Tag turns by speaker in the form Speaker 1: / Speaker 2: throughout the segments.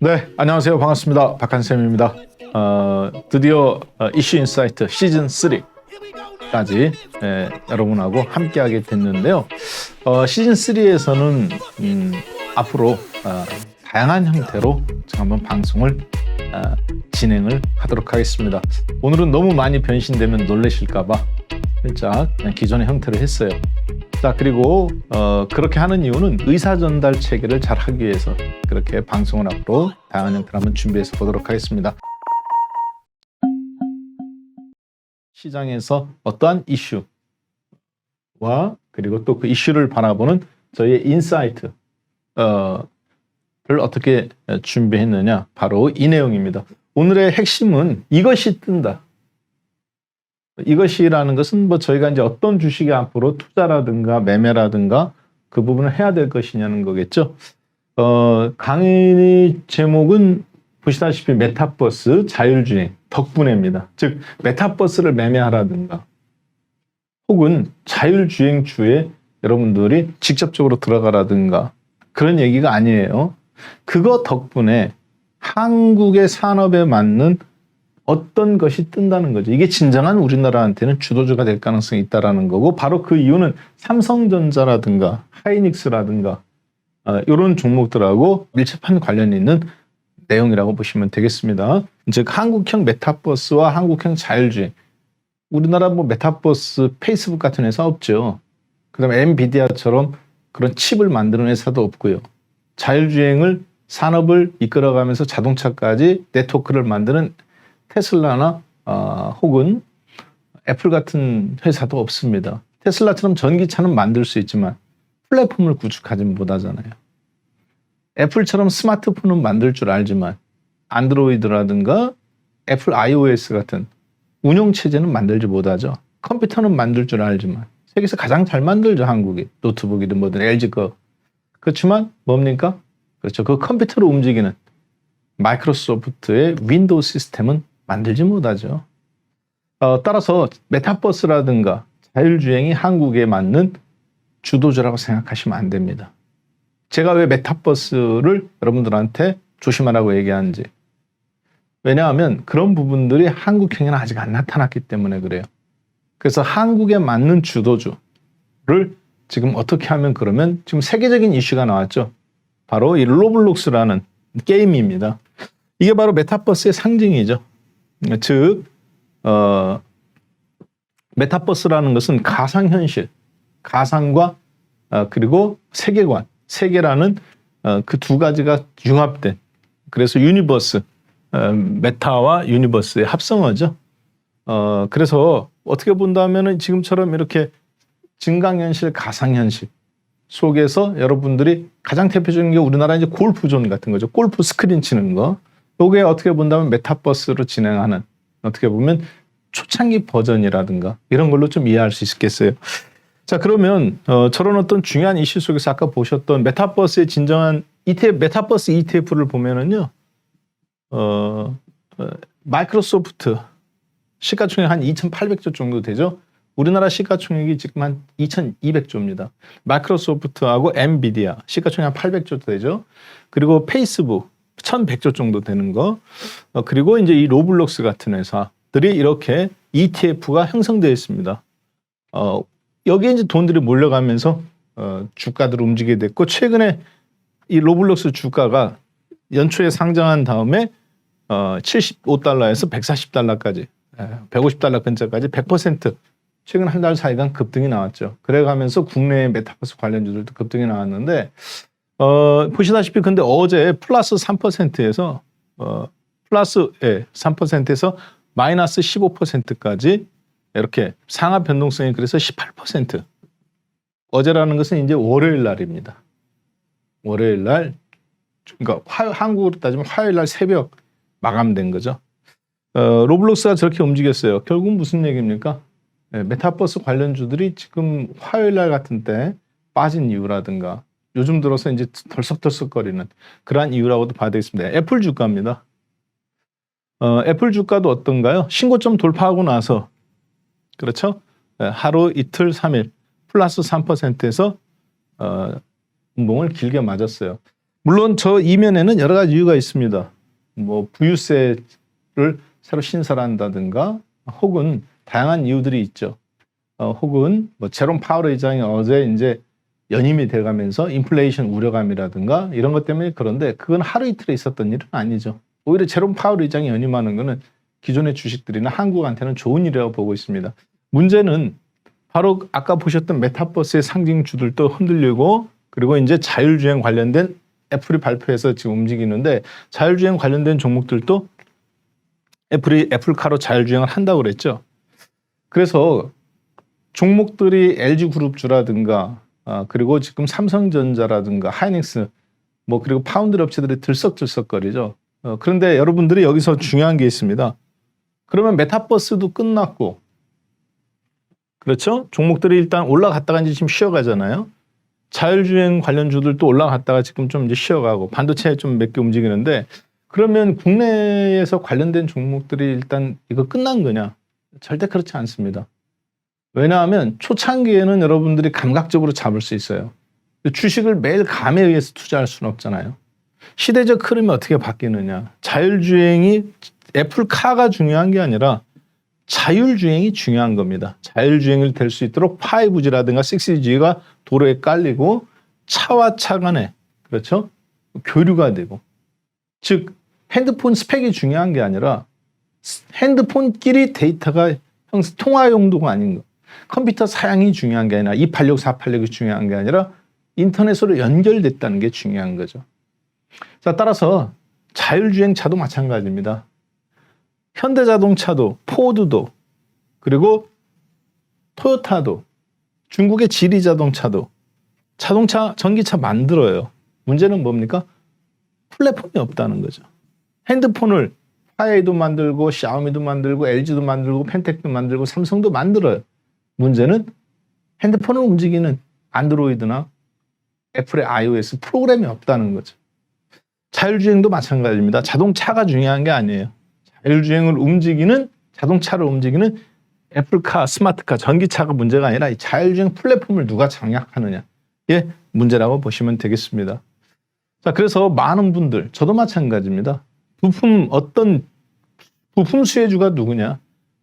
Speaker 1: 네, 안녕하세요. 반갑습니다. 박한쌤입니다. 드디어 이슈 인사이트 시즌 3까지 여러분하고 함께하게 됐는데요. 시즌 3에서는 앞으로 다양한 형태로 제가 한번 방송을 진행을 하도록 하겠습니다. 오늘은 너무 많이 변신되면 놀라실까봐 살짝 그냥 기존의 형태로 했어요. 자, 그리고 그렇게 하는 이유는 의사 전달 체계를 잘 하기 위해서 그렇게 방송을 앞으로 다양한 형태로 한번 준비해서 보도록 하겠습니다. 시장에서 어떠한 이슈와 그리고 또 그 이슈를 바라보는 저희의 인사이트를 어떻게 준비했느냐, 바로 이 내용입니다. 오늘의 핵심은 이것이 뜬다. 이것이라는 것은 뭐 저희가 이제 어떤 주식에 앞으로 투자라든가 매매라든가 그 부분을 해야 될 것이냐는 거겠죠. 강의 제목은 보시다시피 메타버스 자율주행 덕분에입니다. 즉 메타버스를 매매하라든가 혹은 자율주행주에 여러분들이 직접적으로 들어가라든가 그런 얘기가 아니에요. 그거 덕분에 한국의 산업에 맞는 어떤 것이 뜬다는 거죠. 이게 진정한 우리나라한테는 주도주가 될 가능성이 있다는 거고, 바로 그 이유는 삼성전자라든가 하이닉스라든가 이런 종목들하고 밀접한 관련이 있는 내용이라고 보시면 되겠습니다. 즉 한국형 메타버스와 한국형 자율주행. 우리나라 뭐 메타버스 페이스북 같은 회사 없죠. 그다음에 엔비디아처럼 그런 칩을 만드는 회사도 없고요. 자율주행을 산업을 이끌어가면서 자동차까지 네트워크를 만드는 테슬라나 혹은 애플 같은 회사도 없습니다. 테슬라처럼 전기차는 만들 수 있지만 플랫폼을 구축하지 못하잖아요. 애플처럼 스마트폰은 만들 줄 알지만 안드로이드라든가 애플 iOS 같은 운영체제는 만들지 못하죠. 컴퓨터는 만들 줄 알지만 세계에서 가장 잘 만들죠. 한국이. 노트북이든 뭐든 LG 거. 그렇지만 뭡니까? 그렇죠. 그 컴퓨터로 움직이는 마이크로소프트의 윈도우 시스템은 만들지 못하죠. 따라서 메타버스라든가 자율주행이 한국에 맞는 주도주라고 생각하시면 안 됩니다. 제가 왜 메타버스를 여러분들한테 조심하라고 얘기하는지. 왜냐하면 그런 부분들이 한국형에는 아직 안 나타났기 때문에 그래요. 그래서 한국에 맞는 주도주를 지금 어떻게 하면, 그러면 지금 세계적인 이슈가 나왔죠. 바로 이 로블록스라는 게임입니다. 이게 바로 메타버스의 상징이죠. 즉 메타버스라는 것은 가상현실, 가상과 그리고 세계관, 세계라는 그 두 가지가 융합된, 그래서 유니버스, 메타와 유니버스의 합성어죠. 그래서 어떻게 본다면은 지금처럼 이렇게 증강현실, 가상현실 속에서 여러분들이 가장 대표적인 게 우리나라 이제 골프존 같은 거죠. 골프 스크린 치는 거. 요게 어떻게 본다면 메타버스로 진행하는, 어떻게 보면 초창기 버전이라든가 이런 걸로 좀 이해할 수 있겠어요. 자, 그러면 저런 어떤 중요한 이슈 속에서 아까 보셨던 메타버스의 진정한 ETF, 메타버스 ETF를 보면은요, 마이크로소프트 시가총액 한 2,800조 정도 되죠. 우리나라 시가총액이 지금 한 2,200조입니다. 마이크로소프트하고 엔비디아 시가총액 한 800조 되죠. 그리고 페이스북 1,100조 정도 되는 거. 그리고 이제 이 로블록스 같은 회사들이 이렇게 ETF가 형성되어 있습니다. 여기에 이제 돈들이 몰려가면서 주가들을 움직이게 됐고, 최근에 이 로블록스 주가가 연초에 상장한 다음에 75달러에서 140달러까지, 150달러 근처까지 100% 최근 한 달 사이간 급등이 나왔죠. 그래가면서 국내 메타버스 관련주들도 급등이 나왔는데, 보시다시피 근데 어제 플러스 3%에서 플러스 3%에서 마이너스 15%까지 이렇게 상하 변동성이, 그래서 18%. 어제라는 것은 이제 월요일 날입니다. 월요일 날, 그러니까 한국으로 따지면 화요일 날 새벽 마감된 거죠. 로블록스가 저렇게 움직였어요. 결국은 무슨 얘기입니까? 메타버스 관련주들이 지금 화요일 날 같은 때 빠진 이유라든가 요즘 들어서 이제 덜썩덜썩거리는 그러한 이유라고도 봐야 되겠습니다. 애플 주가입니다. 애플 주가도 어떤가요? 신고점 돌파하고 나서, 그렇죠? 하루 이틀 3일 플러스 3%에서 운봉을 길게 맞았어요. 물론 저 이면에는 여러 가지 이유가 있습니다. 뭐 부유세를 새로 신설한다든가 혹은 다양한 이유들이 있죠. 혹은 뭐 제롬 파월 의장이 어제 이제 연임이 돼가면서 인플레이션 우려감이라든가 이런 것 때문에 그런데 그건 하루 이틀에 있었던 일은 아니죠. 오히려 제롬 파월 의장이 연임하는 거는 기존의 주식들이나 한국한테는 좋은 일이라고 보고 있습니다. 문제는 바로 아까 보셨던 메타버스의 상징주들도 흔들리고 그리고 이제 자율주행 관련된 애플이 발표해서 지금 움직이는데 자율주행 관련된 종목들도 애플이 애플카로 자율주행을 한다고 그랬죠. 그래서 종목들이 LG그룹주라든가 그리고 지금 삼성전자라든가 하이닉스 뭐 그리고 파운드리 업체들이 들썩들썩거리죠. 그런데 여러분들이 여기서 중요한 게 있습니다. 그러면 메타버스도 끝났고 그렇죠? 종목들이 일단 올라갔다가 이제 지금 쉬어가잖아요. 자율주행 관련주들도 올라갔다가 지금 좀 이제 쉬어가고 반도체 좀 몇 개 움직이는데 그러면 국내에서 관련된 종목들이 일단 이거 끝난 거냐? 절대 그렇지 않습니다. 왜냐하면 초창기에는 여러분들이 감각적으로 잡을 수 있어요. 주식을 매일 감에 의해서 투자할 수는 없잖아요. 시대적 흐름이 어떻게 바뀌느냐. 자율주행이 애플카가 중요한 게 아니라 자율주행이 중요한 겁니다. 자율주행이 될 수 있도록 5G라든가 6G가 도로에 깔리고 차와 차 간에 그렇죠? 교류가 되고 즉 핸드폰 스펙이 중요한 게 아니라 핸드폰끼리 데이터가 통화 용도가 아닌 거. 컴퓨터 사양이 중요한 게 아니라 286, 486이 중요한 게 아니라 인터넷으로 연결됐다는 게 중요한 거죠. 자, 따라서 자율주행차도 마찬가지입니다. 현대자동차도 포드도 그리고 토요타도 중국의 지리자동차도 자동차 전기차 만들어요. 문제는 뭡니까? 플랫폼이 없다는 거죠. 핸드폰을 화웨이도 만들고 샤오미도 만들고 LG도 만들고 펜텍도 만들고 삼성도 만들어요. 문제는 핸드폰을 움직이는 안드로이드나 애플의 iOS 프로그램이 없다는 거죠. 자율주행도 마찬가지입니다. 자동차가 중요한 게 아니에요. 자율주행을 움직이는 자동차를 움직이는 애플카, 스마트카, 전기차가 문제가 아니라 이 자율주행 플랫폼을 누가 장악하느냐 이게 문제라고 보시면 되겠습니다. 자, 그래서 많은 분들, 저도 마찬가지입니다. 어떤 부품 수혜주가 누구냐?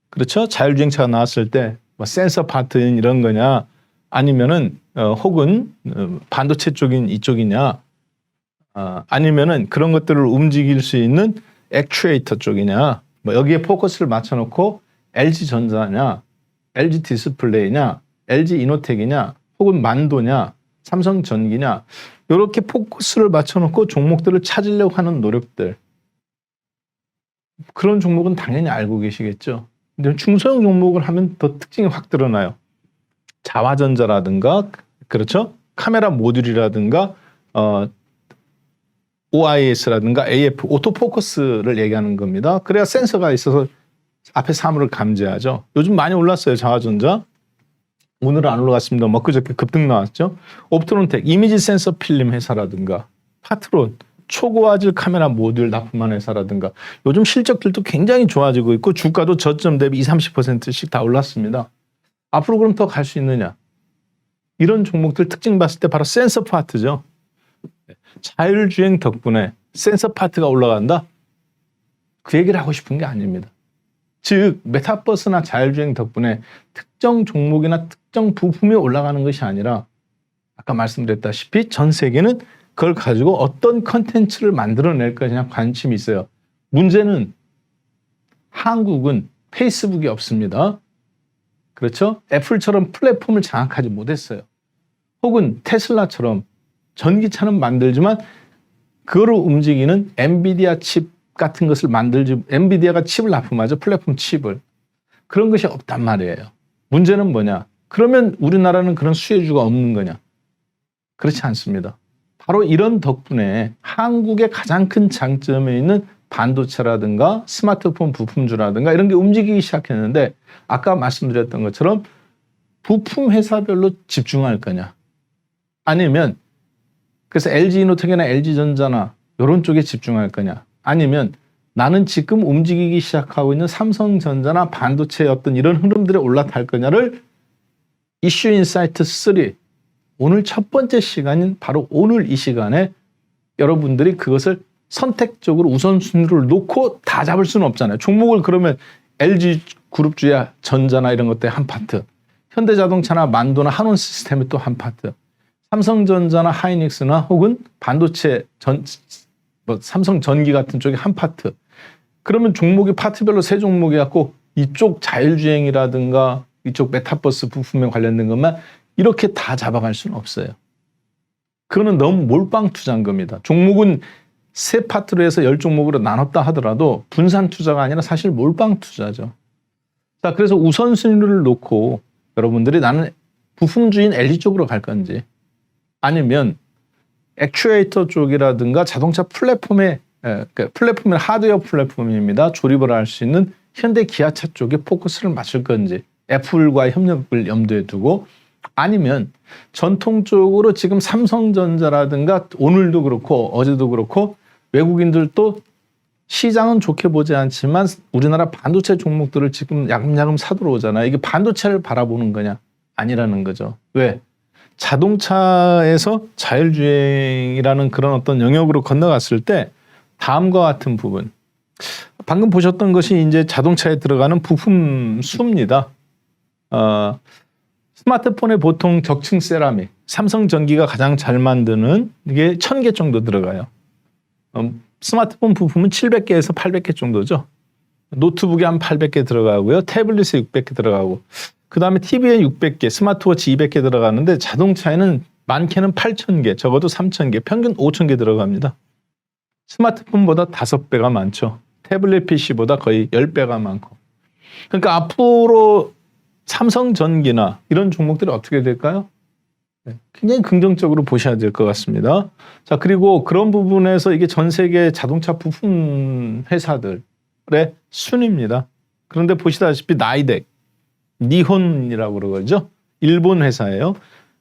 Speaker 1: 그렇죠? 자율주행차가 나왔을 때 뭐 센서 파트인 이런 거냐? 아니면은 혹은 반도체 쪽인 이쪽이냐? 아니면은 그런 것들을 움직일 수 있는 액추에이터 쪽이냐? 뭐 여기에 포커스를 맞춰놓고 LG전자냐? LG 디스플레이냐? LG 이노텍이냐? 혹은 만도냐? 삼성전기냐? 이렇게 포커스를 맞춰놓고 종목들을 찾으려고 하는 노력들. 그런 종목은 당연히 알고 계시겠죠. 근데 중소형 종목을 하면 더 특징이 확 드러나요. 자화전자라든가 그렇죠? 카메라 모듈이라든가 OIS라든가 AF, 오토포커스를 얘기하는 겁니다. 그래야 센서가 있어서 앞에 사물을 감지하죠. 요즘 많이 올랐어요, 자화전자. 오늘은 안 올라갔습니다. 뭐 그저께 급등 나왔죠. 옵트론텍, 이미지 센서 필름 회사라든가 파트론, 초고화질 카메라 모듈 납품하는 회사라든가 요즘 실적들도 굉장히 좋아지고 있고 주가도 저점 대비 20, 30%씩 다 올랐습니다. 앞으로 그럼 더 갈 수 있느냐? 이런 종목들 특징 봤을 때 바로 센서 파트죠. 자율주행 덕분에 센서 파트가 올라간다? 그 얘기를 하고 싶은 게 아닙니다. 즉 메타버스나 자율주행 덕분에 특정 종목이나 특정 부품이 올라가는 것이 아니라 아까 말씀드렸다시피 전 세계는 그걸 가지고 어떤 컨텐츠를 만들어낼 것이냐 관심이 있어요. 문제는 한국은 페이스북이 없습니다. 그렇죠? 애플처럼 플랫폼을 장악하지 못했어요. 혹은 테슬라처럼 전기차는 만들지만 그거를 움직이는 엔비디아 칩 같은 것을 만들지, 엔비디아가 칩을 납품하죠. 플랫폼 칩을. 그런 것이 없단 말이에요. 문제는 뭐냐? 그러면 우리나라는 그런 수혜주가 없는 거냐? 그렇지 않습니다. 바로 이런 덕분에 한국의 가장 큰 장점에 있는 반도체라든가 스마트폰 부품주라든가 이런 게 움직이기 시작했는데 아까 말씀드렸던 것처럼 부품 회사별로 집중할 거냐? 아니면 그래서 LG이노텍이나 LG전자나 이런 쪽에 집중할 거냐? 아니면 나는 지금 움직이기 시작하고 있는 삼성전자나 반도체의 어떤 이런 흐름들에 올라탈 거냐를 이슈 인사이트 3 오늘 첫 번째 시간인 바로 오늘 이 시간에 여러분들이 그것을 선택적으로 우선순위를 놓고 다 잡을 수는 없잖아요. 종목을 그러면 LG그룹주야 전자나 이런 것들 한 파트, 현대자동차나 만도나 한원시스템이 또 한 파트, 삼성전자나 하이닉스나 혹은 반도체 삼성전기 같은 쪽이 한 파트. 그러면 종목이 파트별로 세 종목이 갖고 이쪽 자율주행이라든가 이쪽 메타버스 부품에 관련된 것만 이렇게 다 잡아갈 수는 없어요. 그거는 너무 몰빵 투자인 겁니다. 종목은 세 파트로 해서 10종목으로 나눴다 하더라도 분산 투자가 아니라 사실 몰빵 투자죠. 자, 그래서 우선순위를 놓고 여러분들이 나는 부품주인 LG 쪽으로 갈 건지 아니면 액추에이터 쪽이라든가 자동차 플랫폼의 플랫폼은 하드웨어 플랫폼입니다. 조립을 할 수 있는 현대 기아차 쪽에 포커스를 맞출 건지 애플과 협력을 염두에 두고 아니면 전통적으로 지금 삼성전자라든가 오늘도 그렇고 어제도 그렇고 외국인들도 시장은 좋게 보지 않지만 우리나라 반도체 종목들을 지금 야금야금 사들어오잖아요. 이게 반도체를 바라보는 거냐? 아니라는 거죠. 왜? 자동차에서 자율주행이라는 그런 어떤 영역으로 건너갔을 때 다음과 같은 부분. 방금 보셨던 것이 이제 자동차에 들어가는 부품 수입니다. 스마트폰에 보통 적층 세라믹, 삼성전기가 가장 잘 만드는 이게 1000개 정도 들어가요. 스마트폰 부품은 700개에서 800개 정도죠. 노트북에 한 800개 들어가고요. 태블릿에 600개 들어가고 그 다음에 TV에 600개, 스마트워치 200개 들어가는데 자동차에는 많게는 8,000개, 적어도 3,000개, 평균 5,000개 들어갑니다. 스마트폰보다 5배가 많죠. 태블릿 PC보다 거의 10배가 많고. 그러니까 앞으로 삼성전기나 이런 종목들이 어떻게 될까요? 굉장히 긍정적으로 보셔야 될 것 같습니다. 자, 그리고 그런 부분에서 이게 전 세계 자동차 부품 회사들의 순위입니다. 그런데 보시다시피 나이덱, 니혼이라고 그러죠. 일본 회사예요.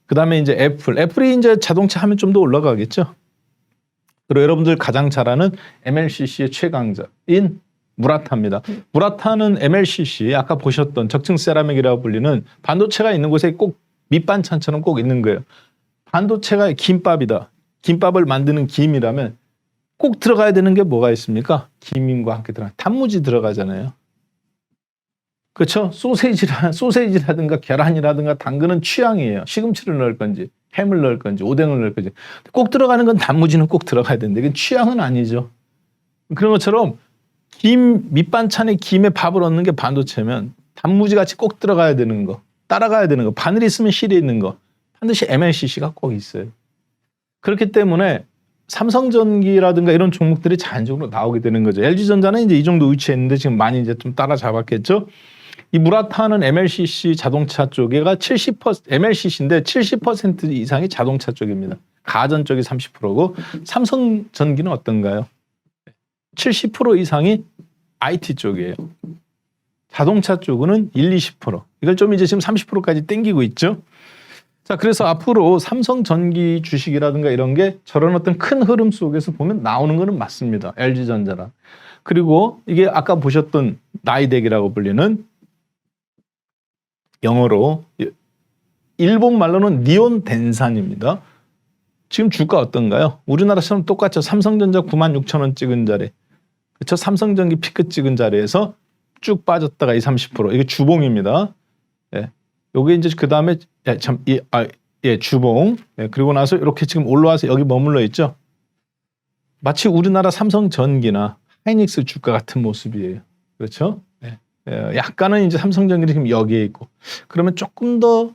Speaker 1: 그 다음에 이제 애플이 이제 자동차 하면 좀 더 올라가겠죠. 그리고 여러분들 가장 잘 아는 MLCC의 최강자인 무라타입니다. 무라타는 MLCC 아까 보셨던 적층 세라믹이라고 불리는 반도체가 있는 곳에 꼭 밑반찬처럼 꼭 있는 거예요. 반도체가 김밥이다. 김밥을 만드는 김이라면 꼭 들어가야 되는 게 뭐가 있습니까? 김과 함께 들어가. 단무지 들어가잖아요. 그렇죠? 소세지라든가 계란이라든가 당근은 취향이에요. 시금치를 넣을 건지 햄을 넣을 건지 오뎅을 넣을 건지 꼭 들어가는 건 단무지는 꼭 들어가야 되는데 이건 취향은 아니죠. 그런 것처럼 김 밑반찬에 김에 밥을 얻는 게 반도체면 단무지 같이 꼭 들어가야 되는 거, 따라가야 되는 거, 바늘 있으면 실이 있는 거 반드시 MLCC가 꼭 있어요. 그렇기 때문에 삼성전기라든가 이런 종목들이 자연적으로 나오게 되는 거죠. LG전자는 이제 이 정도 위치했는데 지금 많이 이제 좀 따라잡았겠죠. 이 무라타는 MLCC 자동차 쪽에가 70% MLCC인데 70% 이상이 자동차 쪽입니다. 가전 쪽이 30%고 삼성전기는 어떤가요? 70% 이상이 IT 쪽이에요. 자동차 쪽은 20%. 이걸 좀 이제 지금 30%까지 땡기고 있죠. 자, 그래서 앞으로 삼성전기 주식이라든가 이런 게 저런 어떤 큰 흐름 속에서 보면 나오는 거는 맞습니다. LG전자라. 그리고 이게 아까 보셨던 나이덱이라고 불리는 영어로 일본 말로는 니온 덴산입니다. 지금 주가 어떤가요? 우리나라처럼 똑같죠. 삼성전자 96,000원 찍은 자리. 그렇죠? 삼성전기 피크 찍은 자리에서 쭉 빠졌다가 30%. 이게 주봉입니다. 예. 요게 이제 그 다음에 주봉. 예. 그리고 나서 이렇게 지금 올라와서 여기 머물러 있죠. 마치 우리나라 삼성전기나 하이닉스 주가 같은 모습이에요. 그렇죠? 예. 약간은 이제 삼성전기는 지금 여기에 있고. 그러면 조금 더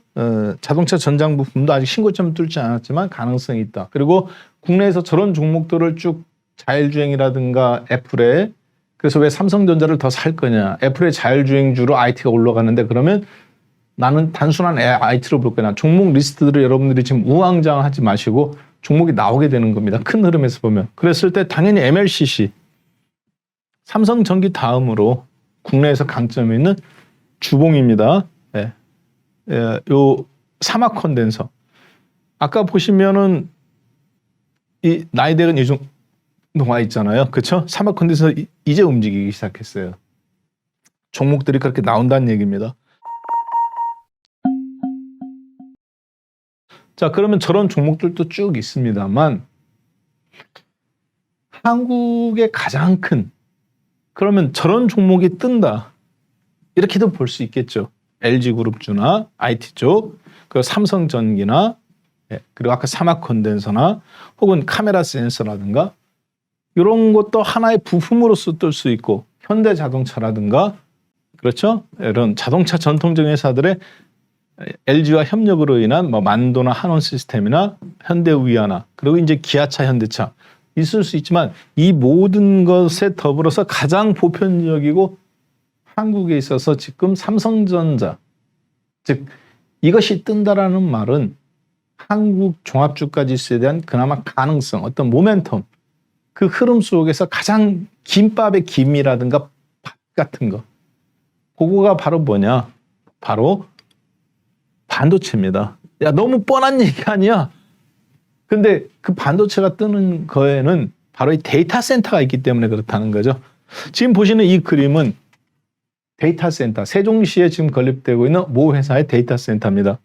Speaker 1: 자동차 전장 부품도 아직 신고점 뚫지 않았지만 가능성이 있다. 그리고 국내에서 저런 종목들을 쭉 자율주행이라든가 애플에 그래서 왜 삼성전자를 더 살 거냐. 애플의 자율주행주로 IT가 올라가는데 그러면 나는 단순한 IT로 볼 거냐. 종목 리스트들을 여러분들이 지금 우왕좌왕하지 마시고 종목이 나오게 되는 겁니다. 큰 흐름에서 보면. 그랬을 때 당연히 MLCC, 삼성전기 다음으로 국내에서 강점이 있는 주봉입니다. 예. 요 사막 컨덴서. 아까 보시면은 이 나이덱은 이 정도 와 있잖아요. 그렇죠? 사막 컨덴서 이제 움직이기 시작했어요. 종목들이 그렇게 나온다는 얘기입니다. 자, 그러면 저런 종목들도 쭉 있습니다만 한국의 가장 큰, 그러면 저런 종목이 뜬다, 이렇게도 볼 수 있겠죠. LG그룹주나 IT 쪽, 그 삼성전기나, 그리고 아까 사막 컨덴서나 혹은 카메라 센서라든가 이런 것도 하나의 부품으로서 뜰 수 있고, 현대자동차라든가, 그렇죠? 이런 자동차 전통적인 회사들의 LG와 협력으로 인한 뭐 만도나 한원 시스템이나 현대위아나, 그리고 이제 기아차, 현대차 있을 수 있지만, 이 모든 것에 더불어서 가장 보편적이고 한국에 있어서 지금 삼성전자, 즉 이것이 뜬다라는 말은 한국 종합주가지수에 대한 그나마 가능성, 어떤 모멘텀, 그 흐름 속에서 가장 김밥의 김이라든가 밥 같은 거, 그거가 바로 뭐냐? 바로 반도체입니다. 야, 너무 뻔한 얘기 아니야? 근데 그 반도체가 뜨는 거에는 바로 이 데이터 센터가 있기 때문에 그렇다는 거죠. 지금 보시는 이 그림은 데이터 센터, 세종시에 지금 건립되고 있는 모 회사의 데이터 센터입니다.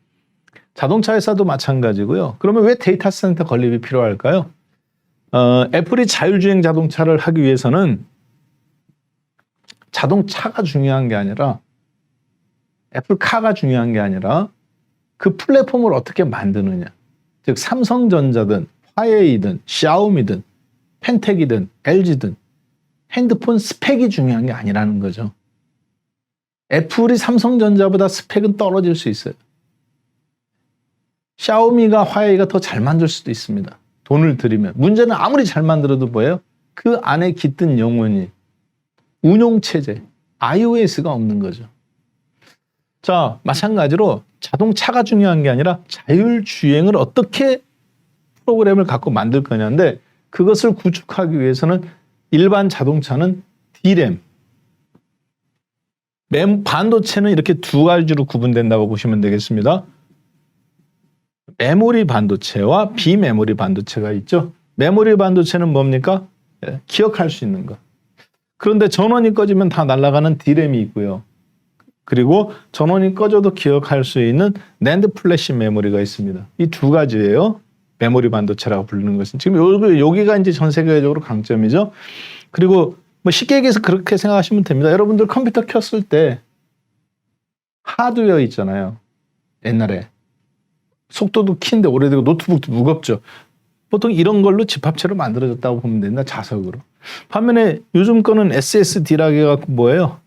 Speaker 1: 자동차 회사도 마찬가지고요. 그러면 왜 데이터 센터 건립이 필요할까요? 애플이 자율주행 자동차를 하기 위해서는 자동차가 중요한 게 아니라, 애플카가 중요한 게 아니라 그 플랫폼을 어떻게 만드느냐. 즉 삼성전자든 화웨이든 샤오미든 펜텍이든 LG든 핸드폰 스펙이 중요한 게 아니라는 거죠. 애플이 삼성전자보다 스펙은 떨어질 수 있어요. 샤오미가 화웨이가 더 잘 만들 수도 있습니다. 돈을 들이면. 문제는 아무리 잘 만들어도 뭐예요? 그 안에 깃든 영혼이, 운용체제, iOS가 없는 거죠. 자, 마찬가지로 자동차가 중요한 게 아니라 자율주행을 어떻게 프로그램을 갖고 만들 거냐인데, 그것을 구축하기 위해서는 일반 자동차는 D램, 반도체는 이렇게 두 가지로 구분된다고 보시면 되겠습니다. 메모리 반도체와 비메모리 반도체가 있죠. 메모리 반도체는 뭡니까? 기억할 수 있는 것. 그런데 전원이 꺼지면 다 날아가는 D램이 있고요. 그리고 전원이 꺼져도 기억할 수 있는 낸드 플래시 메모리가 있습니다. 이 두 가지예요. 메모리 반도체라고 부르는 것은. 지금 여기가 이제 전 세계적으로 강점이죠. 그리고 뭐 쉽게 얘기해서 그렇게 생각하시면 됩니다. 여러분들 컴퓨터 켰을 때 하드웨어 있잖아요. 옛날에. 속도도 키인데 오래되고 노트북도 무겁죠. 보통 이런 걸로 집합체로 만들어졌다고 보면 된다. 자석으로. 반면에 요즘 거는 SSD라고 해갖고 뭐예요?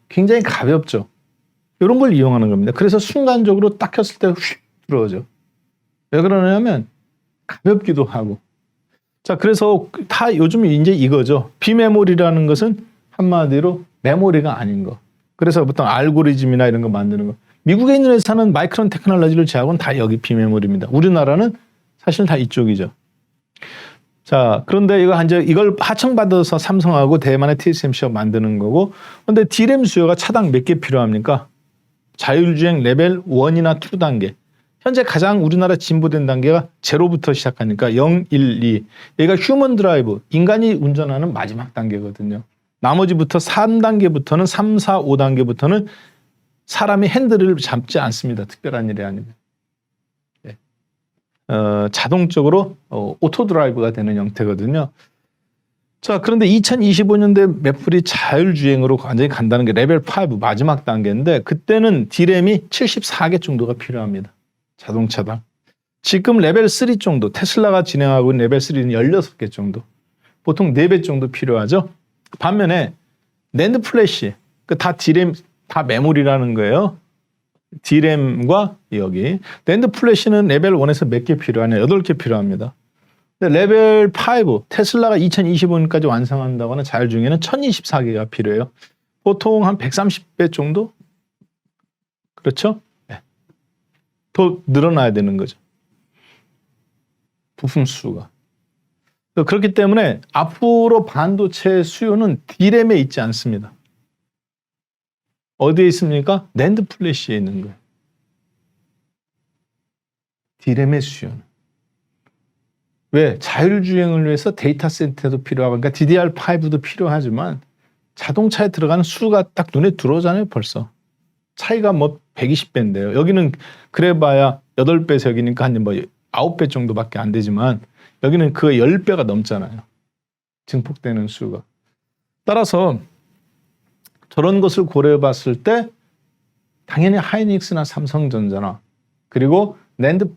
Speaker 1: 굉장히 가볍죠. 이런 걸 이용하는 겁니다. 그래서 순간적으로 딱 켰을 때 휙 들어오죠. 왜 그러냐면 가볍기도 하고. 자, 그래서 다 요즘 이제 이거죠. 비메모리라는 것은 한마디로 메모리가 아닌 거. 그래서 보통 알고리즘이나 이런 거 만드는 거. 미국에 있는 회사는 마이크론 테크놀로지를 제하고는 다 여기 비메모리입니다. 우리나라는 사실 다 이쪽이죠. 자, 그런데 이걸 하청받아서 삼성하고 대만의 TSMC가 만드는 거고, 근데 D램 수요가 차당 몇 개 필요합니까? 자율주행 레벨 1이나 2 단계. 현재 가장 우리나라 진보된 단계가 0부터 시작하니까 0, 1, 2. 여기가 휴먼 드라이브, 인간이 운전하는 마지막 단계거든요. 나머지부터 3단계부터는 3, 4, 5단계부터는 사람이 핸들을 잡지 않습니다. 특별한 일이 아니면. 자동적으로 오토 드라이브가 되는 형태거든요. 자, 그런데 2025년도에 애플이 자율주행으로 완전히 간다는 게 레벨 5 마지막 단계인데, 그때는 D램이 74개 정도가 필요합니다. 자동차당. 지금 레벨 3 정도, 테슬라가 진행하고 있는 레벨 3는 16개 정도. 보통 4배 정도 필요하죠. 반면에 낸드 플래시, 다 D램, 다 메모리라는 거예요. D램과 여기. 낸드 플래시는 레벨 1에서 몇 개 필요하냐? 8개 필요합니다. 근데 레벨 5, 테슬라가 2025년까지 완성한다고 하는 자율주행에는 1024개가 필요해요. 보통 한 130배 정도? 그렇죠? 네. 더 늘어나야 되는 거죠. 부품 수가. 그렇기 때문에 앞으로 반도체 수요는 D램에 있지 않습니다. 어디에 있습니까? 낸드 플래시에 있는 거예요. D램의 수요는. 왜? 자율주행을 위해서 데이터 센터도 필요하고, 그러니까 DDR5도 필요하지만 자동차에 들어가는 수가 딱 눈에 들어오잖아요, 벌써. 차이가 뭐 120배인데요. 여기는 그래봐야 8배 색이니까 한 뭐 9배 정도밖에 안 되지만, 여기는 그 10배가 넘잖아요. 증폭되는 수가. 따라서 저런 것을 고려해 봤을 때 당연히 하이닉스나 삼성전자나 그리고 낸드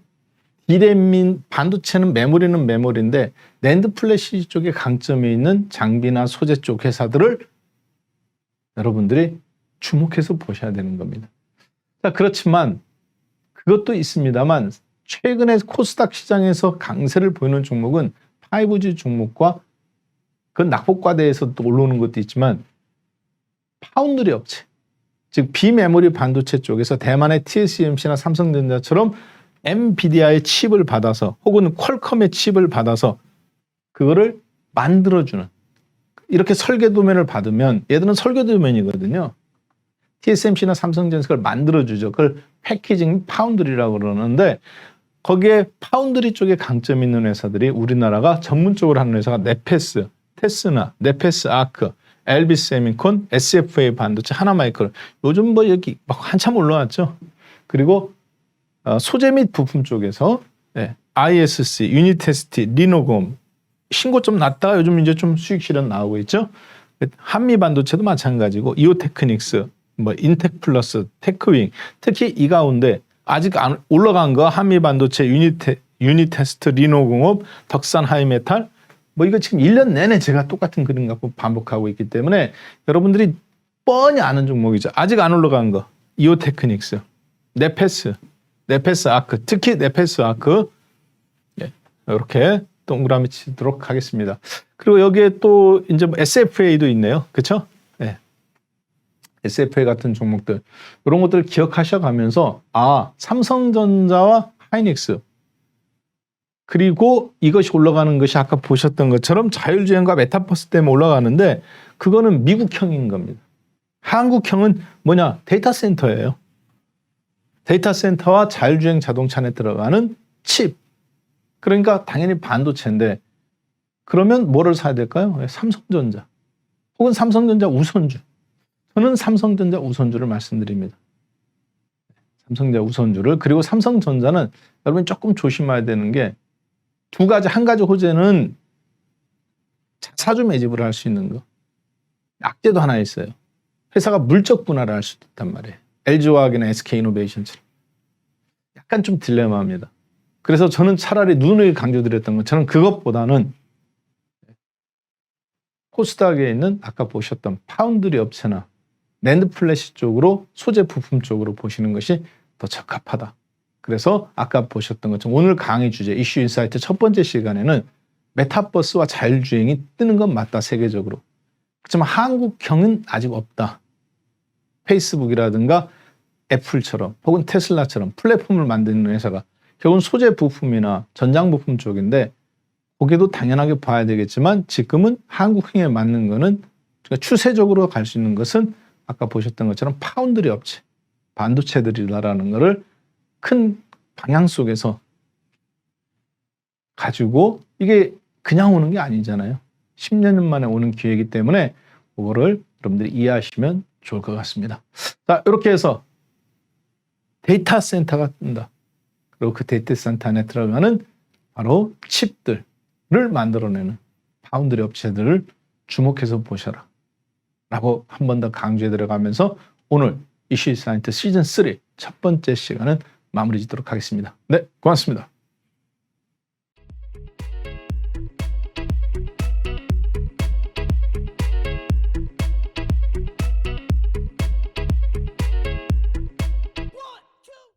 Speaker 1: 디램인 반도체는 메모리는 메모리인데 낸드 플래시 쪽에 강점이 있는 장비나 소재 쪽 회사들을 여러분들이 주목해서 보셔야 되는 겁니다. 자, 그렇지만 그것도 있습니다만 최근에 코스닥 시장에서 강세를 보이는 종목은 5G 종목과 그 낙폭과대에서 또 올라오는 것도 있지만 파운드리 업체, 즉 비메모리 반도체 쪽에서 대만의 TSMC나 삼성전자처럼 엔비디아의 칩을 받아서 혹은 퀄컴의 칩을 받아서 그거를 만들어주는 이렇게 설계 도면을 받으면 얘들은 설계 도면이거든요. TSMC나 삼성전자가 그걸 만들어주죠. 그걸 패키징 파운드리라고 그러는데 거기에 파운드리 쪽에 강점 있는 회사들이 우리나라가 전문적으로 하는 회사가 네페스, 테스나, 네페스 아크, LB 세미콘, SFA 반도체, 하나마이크로 요즘 뭐 여기 막 한참 올라왔죠. 그리고 소재 및 부품 쪽에서 ISC, 유니테스티, 리노곰 신고 좀 났다가 요즘 이제 좀 수익 실현 나오고 있죠. 한미 반도체도 마찬가지고 이오테크닉스, 뭐 인텍플러스, 테크윙 특히 이 가운데 아직 안 올라간 거 한미 반도체, 유니테스트, 리노공업, 덕산 하이메탈 뭐 이거 지금 1년 내내 제가 똑같은 그림 갖고 반복하고 있기 때문에 여러분들이 뻔히 아는 종목이죠. 아직 안 올라간 거 이오테크닉스, 네페스 아크, 특히 네페스 아크 이렇게 동그라미 치도록 하겠습니다. 그리고 여기에 또 이제 SFA도 있네요. 그렇죠? 네. SFA 같은 종목들 이런 것들을 기억하셔가면서 삼성전자와 하이닉스 그리고 이것이 올라가는 것이 아까 보셨던 것처럼 자율주행과 메타버스 때문에 올라가는데 그거는 미국형인 겁니다. 한국형은 뭐냐? 데이터 센터예요. 데이터 센터와 자율주행 자동차 안에 들어가는 칩. 그러니까 당연히 반도체인데 그러면 뭐를 사야 될까요? 삼성전자 혹은 삼성전자 우선주. 저는 삼성전자 우선주를 말씀드립니다. 삼성전자 우선주를. 그리고 삼성전자는 여러분이 조금 조심해야 되는 게 두 가지, 한 가지 호재는 사주 매집을 할 수 있는 거. 악재도 하나 있어요. 회사가 물적 분할을 할 수도 있단 말이에요. LG화학이나 SK이노베이션처럼. 약간 좀 딜레마입니다. 그래서 저는 차라리 눈을 강조드렸던 것처럼 그것보다는 코스닥에 있는 아까 보셨던 파운드리 업체나 낸드 플래시 쪽으로 소재 부품 쪽으로 보시는 것이 더 적합하다. 그래서 아까 보셨던 것처럼 오늘 강의 주제 이슈 인사이트 첫 번째 시간에는 메타버스와 자율주행이 뜨는 건 맞다 세계적으로. 그렇지만 한국형은 아직 없다. 페이스북이라든가 애플처럼 혹은 테슬라처럼 플랫폼을 만드는 회사가 결국은 소재 부품이나 전장 부품 쪽인데 거기도 당연하게 봐야 되겠지만 지금은 한국형에 맞는 거는 추세적으로 갈 수 있는 것은 아까 보셨던 것처럼 파운드리 업체, 반도체들이라는 것을 큰 방향 속에서 가지고 이게 그냥 오는 게 아니잖아요. 10년 만에 오는 기회이기 때문에 그거를 여러분들이 이해하시면 좋을 것 같습니다. 자, 이렇게 해서 데이터 센터가 뜬다. 그리고 그 데이터 센터 안에 들어가는 바로 칩들을 만들어내는 파운드리 업체들을 주목해서 보셔라. 라고 한 번 더 강조해 들어가면서 오늘 이슈 인사이트 시즌 3 첫 번째 시간은 마무리 짓도록 하겠습니다. 네, 고맙습니다.